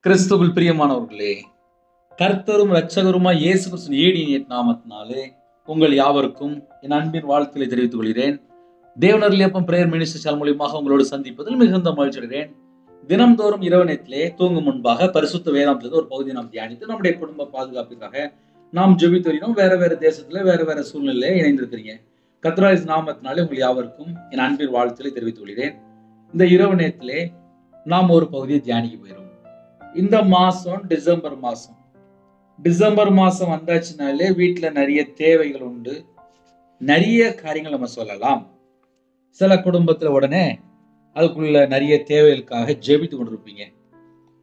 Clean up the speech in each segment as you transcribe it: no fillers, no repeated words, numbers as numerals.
கிறிஸ்துவில் பிரியமானவர்களே, கர்த்தரும் இரட்சகருமாய் இயேசு கிறிஸ்துவின் ஈடிய நாமத்தினாலே உங்கள் யாவருக்கும் என் அன்பின் வாழ்த்துக்களை தெரிவித்துக் கொள்கிறேன். தேவனர்லியப்பம் பிரேயர் மினிஸ்ட்ரி மூலியமாக உங்களோடு சந்திப்பதில் மிகுந்த மகிழ்ச்சி அடைகிறேன். தினம்தோறும் இரவு நேரத்திலே தூங்கும் முன்பாக பரிசுத்த வேதாந்தத்தில் ஒரு பகுதியை நாம் தியானித்து நம்முடைய குடும்ப பாதுகாப்பிற்காக நாம் ஜெபித்து வருகிறோம். வேற வேற தேசத்துல வேற சூழ்நிலையில இணைந்திருக்கிறீங்க. கர்த்தருடைய நாமத்தினாலே உங்கள் யாவருக்கும் என் அன்பின் வாழ்த்துக்களை தெரிவித்துக் கொள்கிறேன். இந்த இரவு நேரத்திலே நாம் ஒரு பகுதியை தியானிக்க போகிறோம். இந்த மாசம் டிசம்பர் மாசம் வந்தாச்சுனாலே வீட்டுல நிறைய தேவைகள் உண்டு, நிறைய காரியங்கள் நம்ம சொல்லலாம். சில குடும்பத்துல உடனே அதுக்குள்ள நிறைய தேவைகளுக்காக ஜெபித்து கொண்டிருப்பீங்க.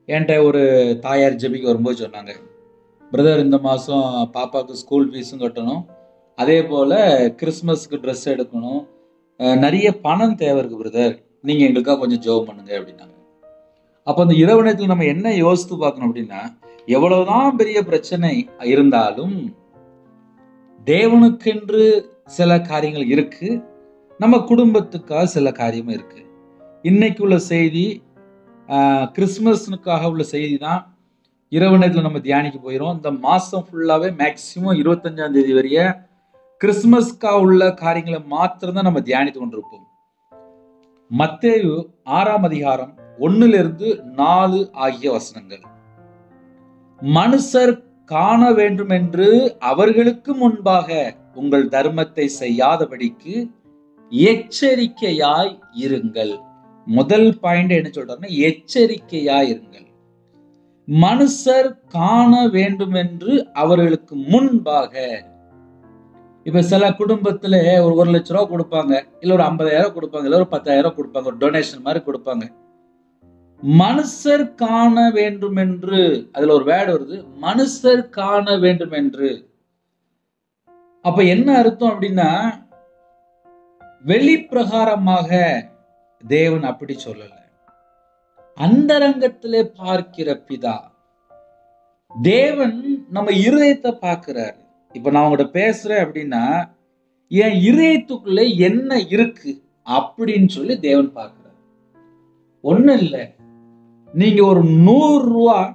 என்கிட்ட ஒரு தாயார் ஜெபிக்க வரும்போது சொன்னாங்க, பிரதர் இந்த மாசம் பாப்பாவுக்கு ஸ்கூல் ஃபீஸும் கட்டணும், அதே போல கிறிஸ்மஸ்க்கு ட்ரெஸ் எடுக்கணும், நிறைய பணம் தேவை இருக்கு பிரதர், நீங்க எங்களுக்காக கொஞ்சம் ஜெபம் பண்ணுங்க அப்படின்னாங்க. அப்ப அந்த இரவு நேரத்தில் நம்ம என்ன யோசித்து பார்க்கணும் அப்படின்னா, எவ்வளவுதான் பெரிய பிரச்சனை இருந்தாலும் தேவனுக்கென்று சில காரியங்கள் இருக்கு, நம்ம குடும்பத்துக்காக சில காரியமும் இருக்கு. இன்னைக்கு உள்ள செய்தி கிறிஸ்துமஸ்னுக்காக உள்ள செய்தி தான் இரவு நேரத்தில் நம்ம தியானிக்க போயிடும். இந்த மாசம் ஃபுல்லாவே மேக்சிமம் 25ஆம் தேதி வரைய கிறிஸ்துமஸ்க்காக உள்ள காரியங்களை மாத்திரம் தான் நம்ம தியானித்து கொண்டிருப்போம். மத்தேயு 6ஆம் அதிகாரம் 1-4 ஆகிய வசனங்கள். மனுஷர் காண வேண்டும் என்று அவர்களுக்கு முன்பாக உங்கள் தர்மத்தை செய்யாதபடிக்கு எச்சரிக்கையாய் இருங்கள். முதல் பாயிண்ட் என்ன சொல்றாருன்னா, எச்சரிக்கையாய் இருங்கள். மனுஷர் காண வேண்டும் என்று அவர்களுக்கு முன்பாக. இப்ப சில குடும்பத்துல ஒரு 1 லட்சம் ரூபாய் கொடுப்பாங்க, இல்ல ஒரு 50,000 கொடுப்பாங்க, இல்ல ஒரு 10,000 கொடுப்பாங்க, ஒரு டொனேஷன் மாதிரி கொடுப்பாங்க. மனுஷர் காண வேண்டும் என்று, அதுல ஒரு வேர்டு வருது, மனுஷர் காண வேண்டும் என்று. அப்ப என்ன அர்த்தம் அப்படின்னா, வெளிப்பிரகாரமாக தேவன் அப்படி சொல்லல, அந்தரங்கத்திலே பார்க்கிற பிதா. தேவன் நம்ம இருதயத்தை பார்க்கிறார். இப்ப நான் உங்கள்கிட்ட பேசுறேன் அப்படின்னா, என் இருதயத்துக்குள்ள என்ன இருக்கு அப்படின்னு சொல்லி தேவன் பார்க்கிறார். ஒண்ணு இல்லை, நீங்க ஒரு 100 ரூபாய்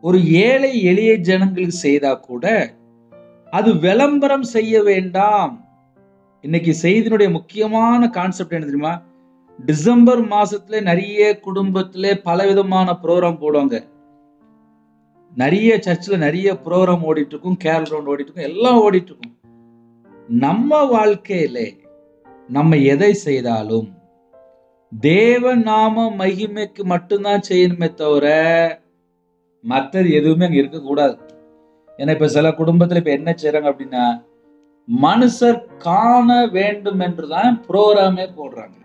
ஒரு ஏழை எளிய ஜனங்களுக்கு செய்தா கூட அது விளம்பரம் செய்ய வேண்டாம். இன்னைக்கு செய்தியினுடைய முக்கியமான கான்செப்ட் என்ன தெரியுமா? டிசம்பர் மாசத்துல நிறைய குடும்பத்திலே பலவிதமான ப்ரோக்ராம் போடுவாங்க. நிறைய சர்ச்சில் நிறைய ப்ரோக்ராம் ஓடிட்டு இருக்கும், கேரல் ரவுண்ட் ஓடிட்டு இருக்கும், எல்லாம் ஓடிட்டு இருக்கும். நம்ம வாழ்க்கையிலே நம்ம எதை செய்தாலும் தேவ நாம மகிமைக்கு மட்டும்தான் செய்யணுமே தவிர மற்றது எதுவுமே அங்க இருக்கக்கூடாது. ஏன்னா இப்ப சில குடும்பத்துல இப்ப என்ன செய்யறாங்க அப்படின்னா, மனுஷர் காண வேண்டும் என்றுதான் ப்ரோக்ராமே போடுறாங்க.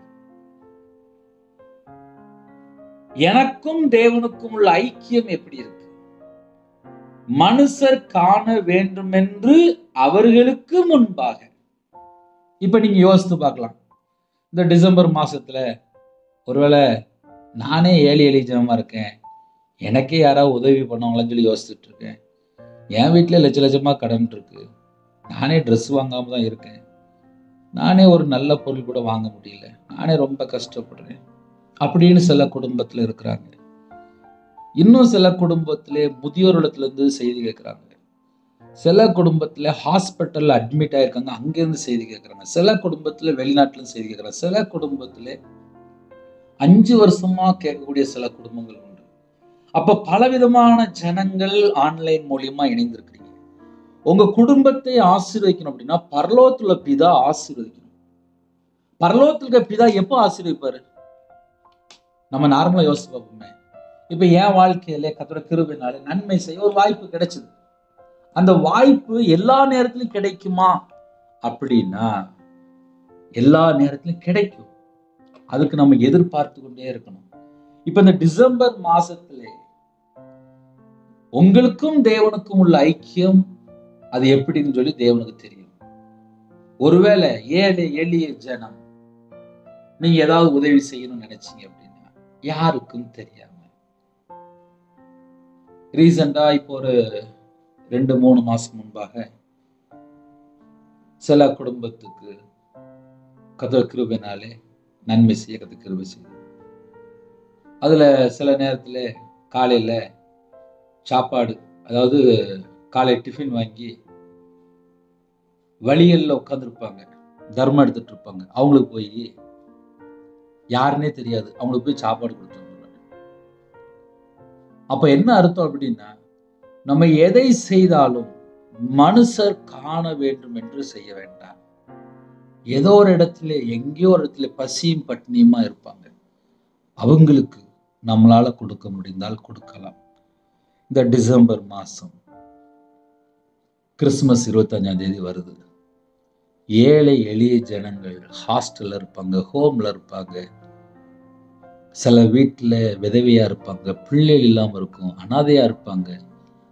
எனக்கும் தேவனுக்கும் உள்ள ஐக்கியம் எப்படி இருக்கு? மனுஷர் காண வேண்டும் என்று அவர்களுக்கு முன்பாக. இப்ப நீங்க யோசித்து பார்க்கலாம், இந்த டிசம்பர் மாசத்துல ஒருவேளை நானே ஏழை ஜனமா இருக்கேன், எனக்கே யாராவது உதவி பண்ணுவாங்களான்னு சொல்லி யோசிச்சுட்டு இருக்கேன். என் வீட்டுல லட்சமா கடன் இருக்கு, நானே ட்ரெஸ் வாங்காம தான் இருக்கேன், நானே ஒரு நல்ல பொருள் கூட வாங்க முடியல, நானே ரொம்ப கஷ்டப்படுறேன் அப்படின்னு சில குடும்பத்துல இருக்கிறாங்க. இன்னும் சில குடும்பத்திலே முதியோர் இல்லத்துல இருந்து செய்தி கேட்கிறாங்க, சில குடும்பத்துல ஹாஸ்பிட்டல்ல அட்மிட் ஆயிருக்காங்க, அங்கிருந்து செய்தி கேட்கறாங்க, சில குடும்பத்துல வெளிநாட்டுல இருந்து செய்தி கேட்கறாங்க, சில குடும்பத்துல 5 வருஷமா கேட்கக்கூடிய சில குடும்பங்கள் உண்டு. அப்ப பலவிதமான ஜனங்கள் ஆன்லைன் மூலியமா இணைந்திருக்கிறீங்க. உங்க குடும்பத்தை ஆசீர்வதிக்கணும் அப்படின்னா பரலோகத்துல பிதா ஆசீர்வதிக்கணும். பரலோகத்துல பிதா எப்போ ஆசீர்வதிப்பாரு? நம்ம நார்மலா யோசிச்சு பார்ப்போமே. இப்ப என் வாழ்க்கையில கர்த்தருடைய கிருபையினால நன்மை செய்ய ஒரு வாய்ப்பு கிடைச்சது. அந்த வாய்ப்பு எல்லா நேரத்திலும் கிடைக்குமா அப்படின்னா எல்லா நேரத்திலும் கிடைக்கும். அதுக்கு நம்ம எதிர்பார்த்து கொண்டே இருக்கணும். இப்ப இந்த டிசம்பர் மாசத்திலே உங்களுக்கும் தேவனுக்கும் உள்ள ஐக்கியம் அது எப்படின்னு சொல்லி தேவனுக்கு தெரியும். ஒருவேளை ஏழை எளிய ஜனம் நீங்க ஏதாவது உதவி செய்யணும்னு நினைச்சீங்க அப்படின்னா யாருக்கும் தெரியாம, ரீசெண்டா இப்போ ஒரு 2-3 மாசம் முன்பாக சில குடும்பத்துக்கு கர்த்தர் கிருபையினாலே நன்மை செய்ய கர்த்தர் கிருபை செய்தார். அதுல சில நேரத்துல காலையில சாப்பாடு, அதாவது காலை டிஃபின் வாங்கி வழிகளில் உட்காந்துருப்பாங்க, தர்மம் எடுத்துட்டு இருப்பாங்க. அவங்களுக்கு போய் யாருன்னே தெரியாது, அவங்களுக்கு போய் சாப்பாடு கொடுத்து வந்துடுவாங்க. அப்ப என்ன அர்த்தம் அப்படின்னா, நம்ம எதை செய்தாலும் மனுஷர் காண வேண்டும் என்று செய்ய வேண்டாம். ஏதோ ஒரு இடத்துல, எங்கேயோ ஒரு இடத்துல பசியும் பட்டினியுமா இருப்பாங்க, அவங்களுக்கு நம்மளால கொடுக்க முடிந்தால் கொடுக்கலாம். இந்த டிசம்பர் மாசம் கிறிஸ்துமஸ் 25ஆம் தேதி வருது. ஏழை எளிய ஜனங்கள் ஹாஸ்டல்ல இருப்பாங்க, ஹோம்ல இருப்பாங்க, சில வீட்டுல விதவையா இருப்பாங்க, பிள்ளைகள் இல்லாம இருக்கும், அனாதையா இருப்பாங்க.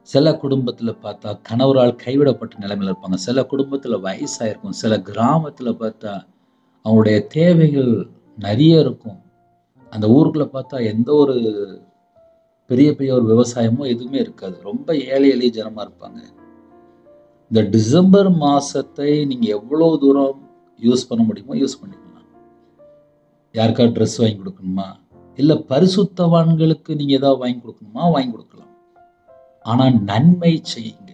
சில குடும்பத்துல பார்த்தா கணவரால் கைவிடப்பட்ட நிலைமையில இருப்பாங்க, சில குடும்பத்துல வயசாயிருக்கும், சில கிராமத்துல பார்த்தா அவங்களுடைய தேவைகள் நிறைய இருக்கும். அந்த ஊருக்குள்ள பார்த்தா எந்த ஒரு பெரிய பெரிய ஒரு விவசாயமோ எதுவுமே இருக்காது, ரொம்ப ஏழை எளிய ஜனமா இருப்பாங்க. இந்த டிசம்பர் மாசத்தை நீங்க எவ்வளவு தூரம் யூஸ் பண்ண முடியுமோ யூஸ் பண்ணிக்கலாம். யாருக்கா ட்ரெஸ் வாங்கி கொடுக்கணுமா, இல்ல பரிசுத்தவான்களுக்கு நீங்க ஏதாவது வாங்கி கொடுக்கணுமா, வாங்கி கொடுக்கலாம். ஆனா நன்மை செய்யுங்க.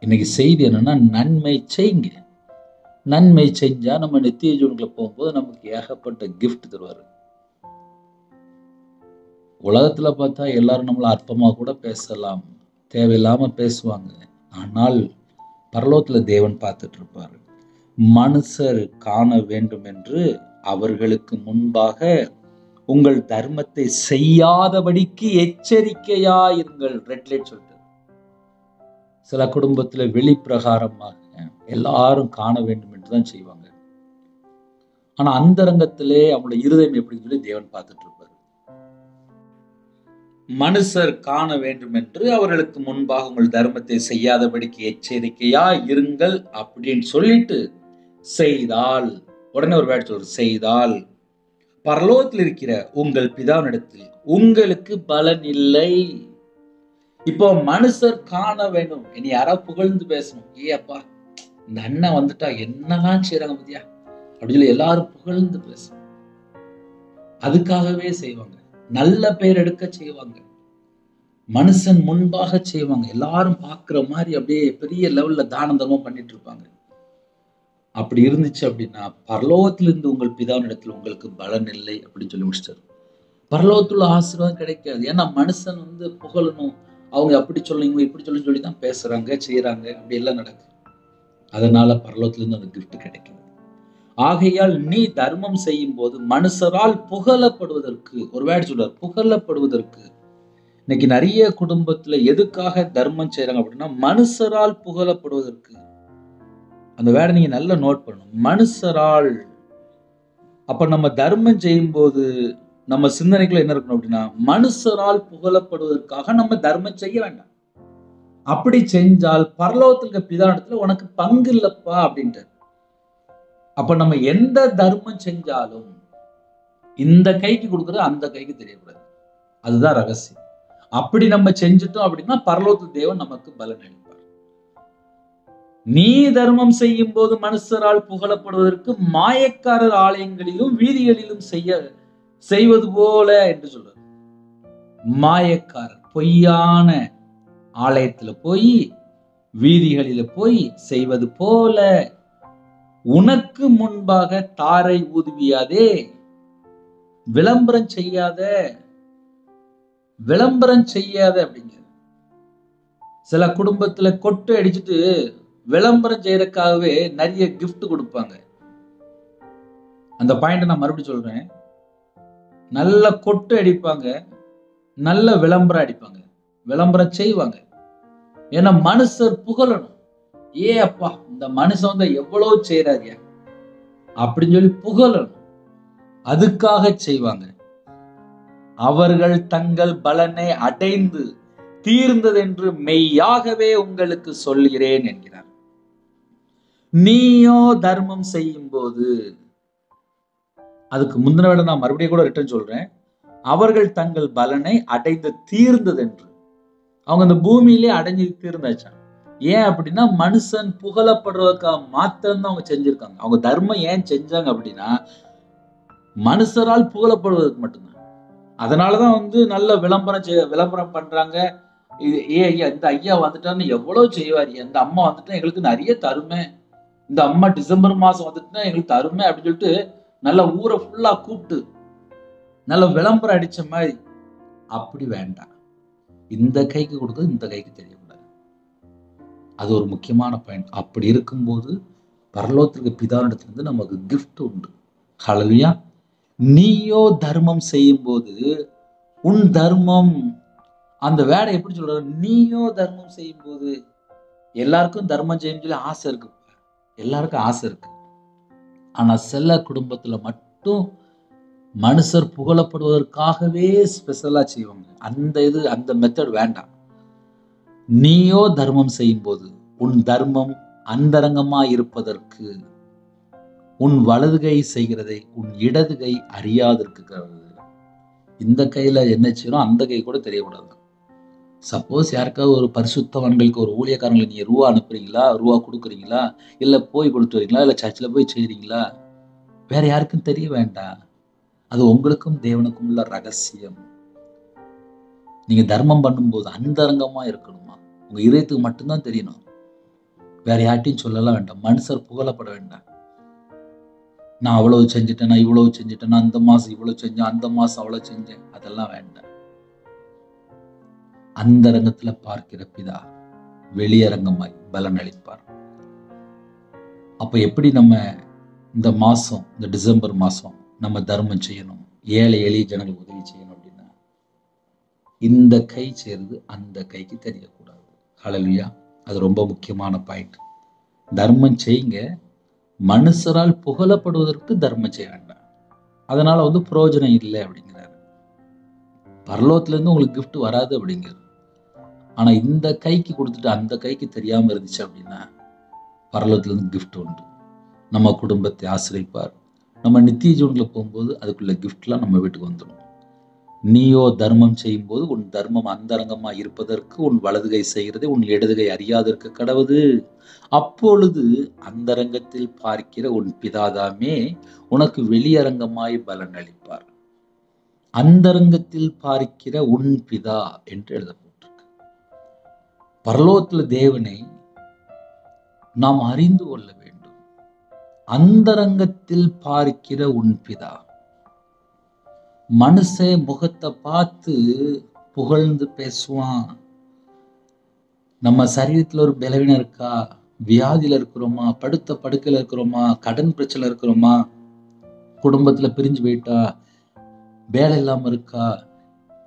இன்னைக்கு செய்தி என்னன்னா, நன்மை செய்யுங்க. நன்மை செஞ்சா நம்ம நித்திய ஜீவனுக்குள்ள போகும்போது நமக்கு ஏகப்பட்ட கிஃப்ட் தருவாரு. உலகத்துல பார்த்தா எல்லாரும் நம்மள அற்பமா கூட பேசலாம், தேவையில்லாம பேசுவாங்க. ஆனால் பரலோகத்துல தேவன் பார்த்துட்டு இருப்பாரு. மனுஷர் காண வேண்டும் என்று அவர்களுக்கு முன்பாக உங்கள் தர்மத்தை செய்யாதபடிக்கு எச்சரிக்கையாயிருங்கள். ரெட் லைட் சொல்லிட்டு, சில குடும்பத்துல வெளிப்பிரகாரமாக எல்லாரும் காண வேண்டும் என்றுதான் செய்வாங்க. ஆனா அந்தரங்கத்திலே அவங்களுடைய இருதயம் எப்படின்னு சொல்லி தேவன் பார்த்துட்டு இருப்பாரு. மனுஷர் காண வேண்டும் என்று அவர்களுக்கு முன்பாக உங்கள் தர்மத்தை செய்யாதபடிக்கு எச்சரிக்கையா இருங்கள் அப்படின்னு சொல்லிட்டு செய்தால், உடனே ஒரு வேர்ட் சொல்ற, செய்தால் பரலோகத்தில் இருக்கிற உங்கள் பிதாவினிடத்தில் உங்களுக்கு பலன் இல்லை. இப்போ மனுஷர் காண வேண்டும், இனி யாராவது புகழ்ந்து பேசணும், ஏ அப்பா இந்த அண்ணன் வந்துட்டா என்னதான் செய்யறாங்க பத்தியா அப்படி சொல்லி எல்லாரும் புகழ்ந்து பேசணும். அதுக்காகவே செய்வாங்க, நல்ல பெயர் எடுக்க செய்வாங்க, மனுஷன் முன்பாக செய்வாங்க, எல்லாரும் பார்க்கிற மாதிரி அப்படியே பெரிய லெவல்ல தான தர்மம் பண்ணிட்டு இருப்பாங்க. அப்படி இருந்துச்சு அப்படின்னா பரலோகத்திலிருந்து உங்கள் பிதாவினிடத்தில் உங்களுக்கு பலன் இல்லை அப்படின்னு சொல்லி முடிச்சிட்டாரு. பரலோகத்துல ஆசீர்வாதம் கிடைக்காது. ஏன்னா மனுஷன் புகழணும், அவங்க அப்படி சொல்லுங்க இப்படி சொல்லி தான் பேசுறாங்க செய்யறாங்க, அப்படி எல்லாம் நடக்குது. அதனால பரலோகத்திலிருந்து அந்த கிஃப்ட் கிடைக்கிறது. ஆகையால் நீ தர்மம் செய்யும் போது மனுஷரால் புகழப்படுவதற்கு, ஒரு வேர்டு சொல்றார், புகழப்படுவதற்கு. இன்னைக்கு நிறைய குடும்பத்துல எதுக்காக தர்மம் செய்யறாங்க அப்படின்னா மனுஷரால் புகழப்படுவதற்கு. அந்த வேர்டை நீங்க நல்லா நோட் பண்ணணும், மனுஷரால். அப்ப நம்ம தர்மம் செய்யும் போது நம்ம சிந்தனைக்குள்ள என்ன இருக்கணும் அப்படின்னா, மனுஷரால் புகழப்படுவதற்காக நம்ம தர்மம் செய்ய வேண்டாம். அப்படி செஞ்சால் பரலோகத்துல பிதாவிடத்துல உனக்கு பங்கு இல்லப்பா அப்படின்ட்டு. அப்ப நம்ம எந்த தர்மம் செஞ்சாலும் இந்த கைக்கு கொடுக்குறது அந்த கைக்கு தெரியக்கூடாது, அதுதான் ரகசியம். அப்படி நம்ம செஞ்சுட்டோம் அப்படின்னா பரலோகத்து தேவன் நமக்கு பலன் அளிப்பார். நீ தர்மம் செய்யும் போது மனுஷரால் புகழப்படுவதற்கு மாயக்காரர் ஆலயங்களிலும் வீதிகளிலும் செய்வது போல என்று சொல்றார். மாயக்காரர் பொய்யான ஆலயத்துல போய் வீதிகளில போய் செய்வது போல உனக்கு முன்பாக தாரை ஊதுவியாதே, விளம்பரம் செய்யாத அப்படிங்க. சில குடும்பத்துல கொட்டு அடிச்சுட்டு விளம்பரம் செய்யறதுக்காகவே நிறைய கிஃப்ட் கொடுப்பாங்க. அந்த பாயிண்ட் நான் மறுபடியும் சொல்றேன், நல்ல கொட்டு அடிப்பாங்க, நல்ல விளம்பரம் அடிப்பாங்க, விளம்பரம் செய்வாங்க. ஏன்னா மனுஷர் புகழணும், ஏ அப்பா இந்த மனுஷன் எவ்வளவு செய்யறாங்க அப்படின்னு சொல்லி புகழணும், அதுக்காக செய்வாங்க. அவர்கள் தங்கள் பலனை அடைந்து தீர்ந்தது என்று மெய்யாகவே உங்களுக்கு சொல்கிறேன் என்கிறார். நீயோ தர்மம் செய்யும் போது, அதுக்கு முந்தின விட நான் மறுபடியும் கூட ரிட்டர்ன் சொல்றேன், அவர்கள் தங்கள் பலனை அடைந்து தீர்ந்தது என்று. அவங்க அந்த பூமியிலே அடைஞ்சு தீர்ந்தாச்சான். ஏன் அப்படின்னா மனுஷன் புகழப்படுறதுக்காக மாத்திரம்தான் அவங்க செஞ்சிருக்காங்க. அவங்க தர்மம் ஏன் செஞ்சாங்க அப்படின்னா மனுஷரால் புகழப்படுவதற்கு மட்டும்தான். அதனாலதான் நல்ல விளம்பரம் பண்றாங்க. ஐயா இந்த ஐயா வந்துட்டான்னு எவ்வளவு செய்வாரு, இந்த அம்மா வந்துட்டா எங்களுக்கு நிறைய தருமே, இந்த அம்மா டிசம்பர் மாசம் வந்துட்டுனா எங்களுக்கு தருமே அப்படின்னு சொல்லிட்டு நல்ல ஊரை ஃபுல்லா கூப்பிட்டு நல்ல விளம்பரம் அடிச்ச மாதிரி. அப்படி வேண்டாம். இந்த கைக்கு கொடுத்தது இந்த கைக்கு தெரியக்கூடாது. அது ஒரு முக்கியமான பாயிண்ட். அப்படி இருக்கும்போது பரலோகத்திற்கு பிதாவிடத்திலிருந்து நமக்கு கிஃப்ட் உண்டு. ஹல்லேலூயா. நீயோ தர்மம் செய்யும் போது உன் தர்மம், அந்த வேலை எப்படி சொல்ற, நீயோ தர்மம் செய்யும் போது, எல்லாருக்கும் தர்மம் செய்யும் சொல்லி ஆசை இருக்கு, எல்லாருக்கும் ஆசை இருக்கு. ஆனா சில குடும்பத்துல மட்டும் மனுஷர் புகழப்படுவதற்காகவே ஸ்பெஷலா செய்வாங்க. அந்த மெத்தட் வேண்டாம். நீயோ தர்மம் செய்யும் போது உன் தர்மம் அந்தரங்கமா இருப்பதற்கு உன் வலது கை செய்கிறதை உன் இடது கை அறியாதிருக்கிறது. இந்த கையில என்ன செய்யணும் அந்த கை கூட தெரியக்கூடாது. சப்போஸ் யாருக்காவது ஒரு பரிசுத்தவான்களுக்கு ஒரு ஊழியக்காரங்களுக்கு நீங்க ரூபா அனுப்புறீங்களா, ரூபா கொடுக்குறீங்களா, இல்ல போய் கொடுத்து வரீங்களா, இல்ல சர்ச்சில் போய் செய்றீங்களா, வேற யாருக்கும் தெரிய வேண்டாம். அது உங்களுக்கும் தேவனுக்கும் உள்ள ரகசியம். நீங்க தர்மம் பண்ணும்போது அந்தரங்கமா இருக்கணுமா, உங்க இதயத்துக்கு மட்டும்தான் தெரியணும். வேற யார்ட்டையும் சொல்லலாம் வேண்டாம். மனுஷர் புகழப்பட வேண்டாம். நான் அவ்வளவு செஞ்சுட்டேன், நான் இவ்வளவு செஞ்சுட்டேன், நான் அந்த மாசம் இவ்வளவு செஞ்சேன், அந்த மாசம் அவ்வளவு செஞ்சேன், அதெல்லாம் வேண்டாம். அந்தரங்கத்துல பார்க்கிற பிதா வெளியரங்கமாய் பலன் அளிப்பார். அப்ப எப்படி நம்ம இந்த மாசம், இந்த டிசம்பர் மாசம் நம்ம தர்மம் செய்யணும், ஏழை எளிய ஜனங்களுக்கு உதவி செய்யணும் அப்படின்னா, இந்த கை சேர்ந்து அந்த கைக்கு தெரியக்கூடாது. ஹல்லேலூயா. அது ரொம்ப முக்கியமான பாயிண்ட். தர்மம் செய்யுங்க, மனுஷரால் புகழப்படுவதற்கு தர்மம் செய்ய வேண்டாம். அதனால பிரயோஜனம் இல்லை அப்படிங்கிறாரு. பரலோகத்துல இருந்து உங்களுக்கு கிஃப்ட் வராது அப்படிங்கிறது. ஆனா இந்த கைக்கு கொடுத்துட்டு அந்த கைக்கு தெரியாம இருந்துச்சு அப்படின்னா பரலோகத்துல இருந்து கிஃப்ட் உண்டு. நம்ம குடும்பத்தை ஆசிரிப்பார். நம்ம நித்திய ஜீவன்ல போகும்போது அதுக்குள்ள கிஃப்ட்லாம் நம்ம வீட்டுக்கு வந்துடும். நீயோ தர்மம் செய்யும் போது உன் தர்மம் அந்தரங்கமா இருப்பதற்கு உன் வலது கை செய்கிறதை உன் இடது கை அறியாதிருக்க கடவுது. அப்பொழுது அந்தரங்கத்தில் பார்க்கிற உன் பிதாதாமே உனக்கு வெளியரங்கமாய் பலன் அளிப்பார். அந்தரங்கத்தில் பார்க்கிற உன் பிதா என்று எழுதப்பட்டிருக்கு. பரலோகத்துல தேவனை நாம் அறிந்து கொள்ள வேண்டும். அந்தரங்கத்தில் பார்க்கிற உன் பிதா. மனுஷ முகத்தை பார்த்து புகழ்ந்து பேசுவான். நம்ம சரீரத்துல ஒரு பலவீனம் இருக்கா, வியாதியில இருக்கிறோமா, படுத்த படுக்கையில இருக்கிறோமா, கடன் பிரச்சனை இருக்கிறோமா, குடும்பத்துல பிரிஞ்சு போயிட்டா, வேலை இல்லாம இருக்கா,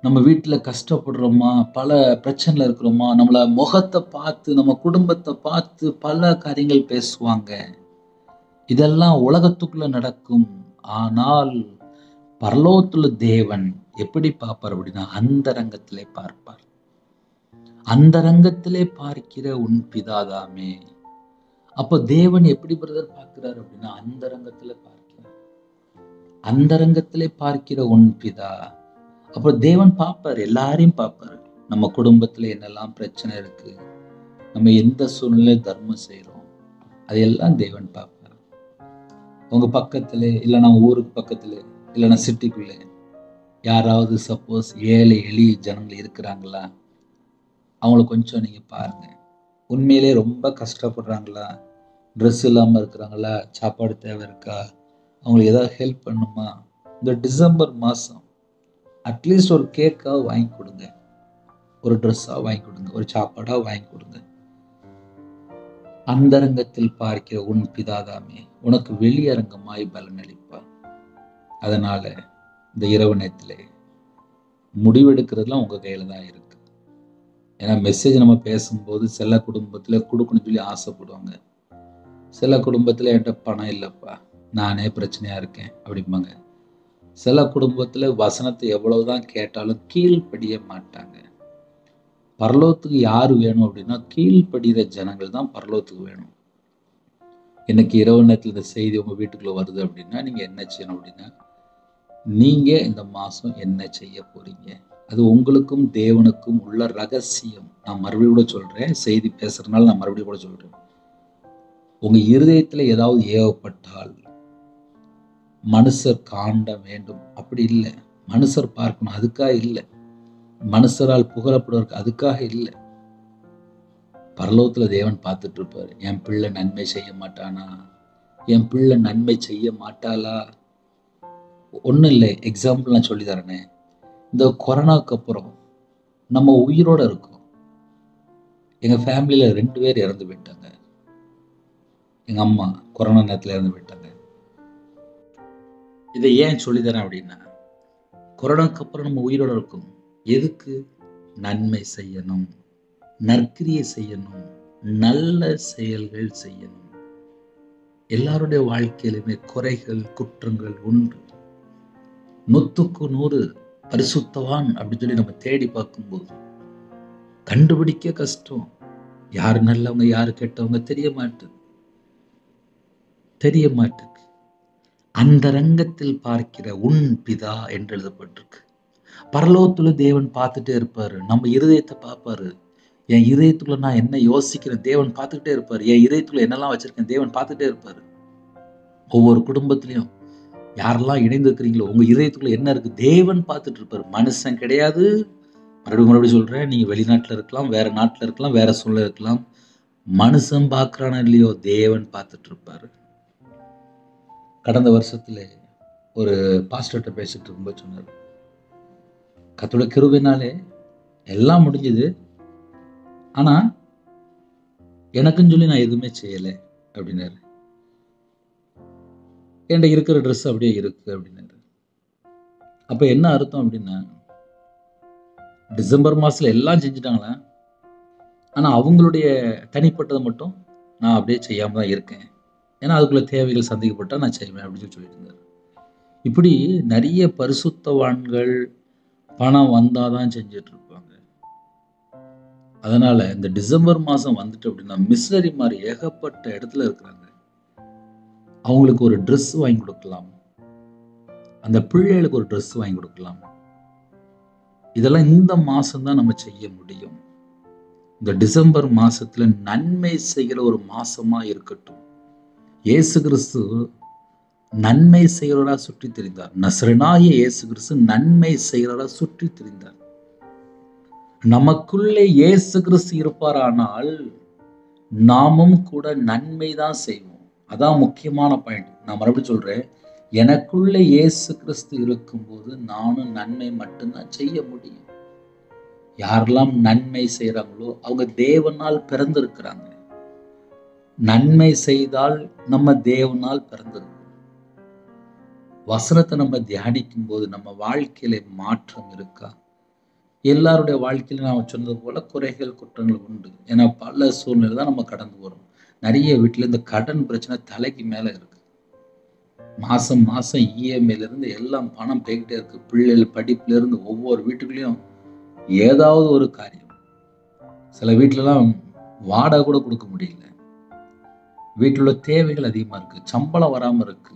நம்ம வீட்டுல கஷ்டப்படுறோமா, பல பிரச்சனைல இருக்கிறோமா, நம்மள முகத்தை பார்த்து நம்ம குடும்பத்தை பார்த்து பல காரியங்கள் பேசுவாங்க. இதெல்லாம் உலகத்துக்குள்ள நடக்கும். ஆனால் பரலோகத்துல தேவன் எப்படி பார்ப்பார் அப்படின்னா அந்தரங்கத்திலே பார்ப்பார். அந்தரங்கத்திலே பார்க்கிற உன் பிதாதாமே. அப்போ தேவன் எப்படி பிரதர் பார்க்கிறார் அப்படின்னா அந்தரங்கத்திலே பார்க்கிறார். அந்தரங்கத்திலே பார்க்கிற உன் பிதா. அப்போ தேவன் பார்ப்பார், எல்லாரையும் பார்ப்பார். நம்ம குடும்பத்துல என்னெல்லாம் பிரச்சனை இருக்கு, நம்ம எந்த சூழ்நிலை தர்மம் செய்யறோம், அதையெல்லாம் தேவன் பார்ப்பார். உங்க பக்கத்துல இல்லைன்னா ஊருக்கு பக்கத்துல இல்லைன்னா சிட்டிக்குள்ள யாராவது சப்போஸ் ஏழை எளிய ஜனங்கள் இருக்கிறாங்களா, அவங்கள கொஞ்சம் நீங்க பாருங்க. உண்மையிலே ரொம்ப கஷ்டப்படுறாங்களா, ட்ரெஸ் இல்லாம இருக்கிறாங்களா, சாப்பாடு தேவை இருக்கா, அவங்களுக்கு ஏதாவது ஹெல்ப் பண்ணுமா, இந்த டிசம்பர் மாசம் அட்லீஸ்ட் ஒரு கேக்கா வாங்கி கொடுங்க, ஒரு ட்ரெஸ்ஸா வாங்கி கொடுங்க, ஒரு சாப்பாடா வாங்கி கொடுங்க. அந்தரங்கத்தில் பார்க்கிற உன் பிதாதாமே உனக்கு வெளியரங்கமாய் பலன் அளிப்பார். அதனால இந்த இரவு நேரத்திலே முடிவெடுக்கிறதுலாம் உங்க கையில தான் இருக்கு. ஏன்னா மெசேஜ் நம்ம பேசும்போது சில குடும்பத்துல கொடுக்கணும்னு சொல்லி ஆசைப்படுவாங்க. சில குடும்பத்துல என்கிட்ட பணம் இல்லப்பா, நானே பிரச்சனையா இருக்கேன் அப்படிம்பாங்க. சில குடும்பத்துல வசனத்தை எவ்வளவுதான் கேட்டாலும் கீழ்ப்படிய மாட்டாங்க. பரலோகத்துக்கு யாரு வேணும் அப்படின்னா கீழ்ப்படுகிற ஜனங்கள் தான் பரலோகத்துக்கு வேணும். இன்னைக்கு இரவு நேரத்தில் இந்த செய்தி உங்க வீட்டுக்குள்ள வருது அப்படின்னா நீங்க என்ன செய்யணும் அப்படின்னா, நீங்க இந்த மாசம் என்ன செய்ய போறீங்க, அது உங்களுக்கும் தேவனுக்கும் உள்ள ரகசியம். நான் மறுபடியும் கூட சொல்றேன், செய்தி பேசுறதுனால நான் மறுபடியும் கூட சொல்றேன். உங்க இருதயத்துல ஏதாவது ஏவப்பட்டால் மனுஷர் காண்ட வேண்டும் அப்படி இல்லை, மனுஷர் பார்க்கணும் அதுக்காக இல்லை, மனுஷரால் புகழப்படுவதற்கு அதுக்காக இல்லை. பரலோகத்துல தேவன் பார்த்துட்டு இருப்பாரு. என் பிள்ளை நன்மை செய்ய மாட்டானா, என் பிள்ளை நன்மை செய்ய மாட்டாளா? ஒன்றும் இல்லை, எக்ஸாம்பிள் நான் சொல்லி தரேனே. இந்த கொரோனாவுக்கு அப்புறம் நம்ம உயிரோட இருக்கோம். எங்க ஃபேமிலியில 2 பேர் இறந்து போயிட்டாங்க. எங்க அம்மா கொரோனா நேரத்துல இறந்து போயிட்டாங்க. இதை ஏன் சொல்லி தரேன் அப்படின்னா, கொரோனாவுக்கு அப்புறம் நம்ம உயிரோட இருக்கோம். எதுக்கு? நன்மை செய்யணும், நற்கிரியை செய்யணும், நல்ல செயல்கள் செய்யணும். எல்லாருடைய வாழ்க்கையிலுமே குறைகள் குற்றங்கள் உண்டு. 100க்கு 100 பரிசுத்தவான் அப்படின்னு சொல்லி நம்ம தேடி பார்க்கும்போது கண்டுபிடிக்க கஷ்டம். யாரு நல்லவங்க யாரு கெட்டவங்க தெரிய மாட்டுது. அந்த ரங்கத்தில் பார்க்கிற உன் பிதா என்று எழுதப்பட்டிருக்கு. பரலோகத்துல தேவன் பார்த்துட்டே இருப்பாரு. நம்ம இருதயத்தை பார்ப்பாரு. என் இதயத்துக்குள்ள நான் என்ன யோசிக்கிறேன் தேவன் பார்த்துக்கிட்டே இருப்பாரு. என் இதயத்துக்குள்ள என்னெல்லாம் வச்சிருக்கேன் தேவன் பார்த்துட்டே இருப்பாரு. ஒவ்வொரு குடும்பத்திலையும் யாரெல்லாம் இணைந்திருக்கிறீங்களோ உங்க இதயத்துக்குள்ள என்ன இருக்கு தேவன் பார்த்துட்டு இருப்பாரு. மனுஷன் கிடையாது. மறுபடியும் சொல்றேன், நீங்க வெளிநாட்டுல இருக்கலாம், வேற நாட்டுல இருக்கலாம், வேற சூழ்நிலை இருக்கலாம். மனுஷன் பார்க்கறானா இல்லையோ தேவன் பார்த்துட்டு இருப்பாரு. கடந்த வருஷத்துல ஒரு பாஸ்டர்கிட்ட பேசிட்டு இருக்கும்போது சொன்னார், கர்த்தருடைய கிருபையினாலே எல்லாம் முடிஞ்சது, ஆனா எனக்குன்னு சொல்லி நான் எதுவுமே செய்யலை அப்படின்னாரு. என்கிட்ட இருக்கிற ட்ரெஸ் அப்படியே இருக்கு அப்படின்னாரு. அப்ப என்ன அர்த்தம் அப்படின்னா, டிசம்பர் மாசத்துல எல்லாம் செஞ்சுட்டாங்களா, ஆனா அவங்களுடைய தனிப்பட்டதை மட்டும் நான் அப்படியே செய்யாம தான் இருக்கேன். ஏன்னா அதுக்குள்ள தேவைகள் சந்திக்கப்பட்டா நான் செய்வேன் அப்படின்னு சொல்லிட்டு இருந்தாரு. இப்படி நிறைய பரிசுத்தவான்கள் பணம் வந்தாதான் செஞ்சுட்டு இருப்பாங்க. அதனால இந்த டிசம்பர் மாசம் வந்துட்டு அப்படின்னா மிஷனரி மாதிரி ஏகப்பட்ட இடத்துல இருக்கிறாங்க. அவங்களுக்கு ஒரு ட்ரெஸ் வாங்கி கொடுக்கலாம், அந்த பிள்ளைகளுக்கு ஒரு ட்ரெஸ் வாங்கி கொடுக்கலாம். இதெல்லாம் இந்த மாசம் தான் நம்ம செய்ய முடியும். இந்த டிசம்பர் மாசத்துல நன்மை செய்கிற ஒரு மாசமா இருக்கட்டும். இயேசு கிறிஸ்து நன்மை செய்கிறவரா சுற்றி திரிந்தார். நசரேயனாகிய இயேசு கிறிஸ்து நன்மை செய்கிறவரா சுற்றி திரிந்தார். நமக்குள்ளே இயேசு கிறிஸ்து இருப்பாரானால் நாமும் கூட நன்மை தான் செய்வோம். அதான் முக்கியமான பாயிண்ட். நான் மறுபடியும் சொல்றேன், எனக்குள்ள இயேசு கிறிஸ்து இருக்கும்போது நானும் நன்மை மட்டும்தான் செய்ய முடியும். யாரெல்லாம் நன்மை செய்யறாங்களோ அவங்க தேவனால் பிறந்திருக்கிறாங்க. நன்மை செய்தால் நம்ம தேவனால் பிறந்திருக்கோம். வசனத்தை நம்ம தியானிக்கும் போது நம்ம வாழ்க்கையில மாற்றம் இருக்கா? எல்லாருடைய வாழ்க்கையில நான் சொன்னது போல குறைகள் குற்றங்கள் உண்டு. ஏன்னா பல சூழ்நிலை தான் நம்ம கடந்து வரோம். நிறைய வீட்டுல இந்த கடன் பிரச்சனை தலைக்கு மேல இருக்கு. மாசம் மாசம் இஎம்ஐல இருந்து எல்லாம் பணம் போய்கிட்டே இருக்கு. பிள்ளைகள் படிப்புல இருந்து ஒவ்வொரு வீட்டுக்குள்ளேயும் ஏதாவது ஒரு காரியம். சில வீட்டுலலாம் வாடகை கூட கொடுக்க முடியல. வீட்டில் உள்ள தேவைகள் அதிகமா இருக்கு. சம்பளம் வராம இருக்கு.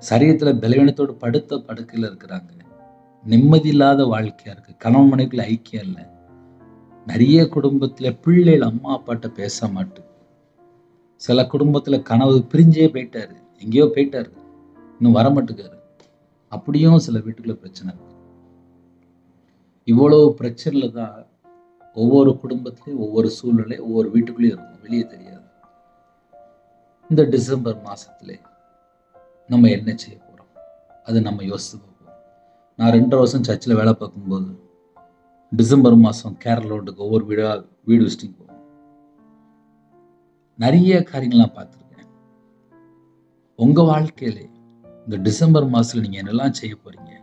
சரீரத்துல பலவீனத்தோடு படுத்த படுக்கையில இருக்கிறாங்க. நிம்மதி இல்லாத வாழ்க்கையா இருக்கு. கணவன் மனைவிக்குள்ள ஐக்கியம் இல்லை. நிறைய குடும்பத்துல பிள்ளைகள் அம்மா அப்பாட்ட பேச மாட்டு. சில குடும்பத்துல கனவு பிரிஞ்சே போயிட்டாரு, எங்கேயோ போயிட்டாரு, இன்னும் வரமாட்டுக்காரு. அப்படியும் சில வீட்டுக்குள்ள பிரச்சனை இருக்கு. இவ்வளவு பிரச்சனைல தான் ஒவ்வொரு குடும்பத்திலையும் ஒவ்வொரு சூழ்நிலை ஒவ்வொரு வீட்டுக்குள்ளேயும் இருக்கும், வெளியே தெரியாது. இந்த டிசம்பர் மாசத்துல நம்ம என்ன செய்ய போறோம் அது நம்ம யோசித்து பார்ப்போம். நான் 2.5 வருஷம் சர்ச்சில் வேலை பார்க்கும்போது டிசம்பர் மாசம் கேரளோட்டுக்கு ஒவ்வொரு வீடு விசிட்டிங் போவோம். நிறைய காரியங்கள்லாம் பார்த்துருக்கேன். உங்க வாழ்க்கையில இந்த டிசம்பர் மாசத்துல நீங்க என்னெல்லாம் செய்ய போறீங்க?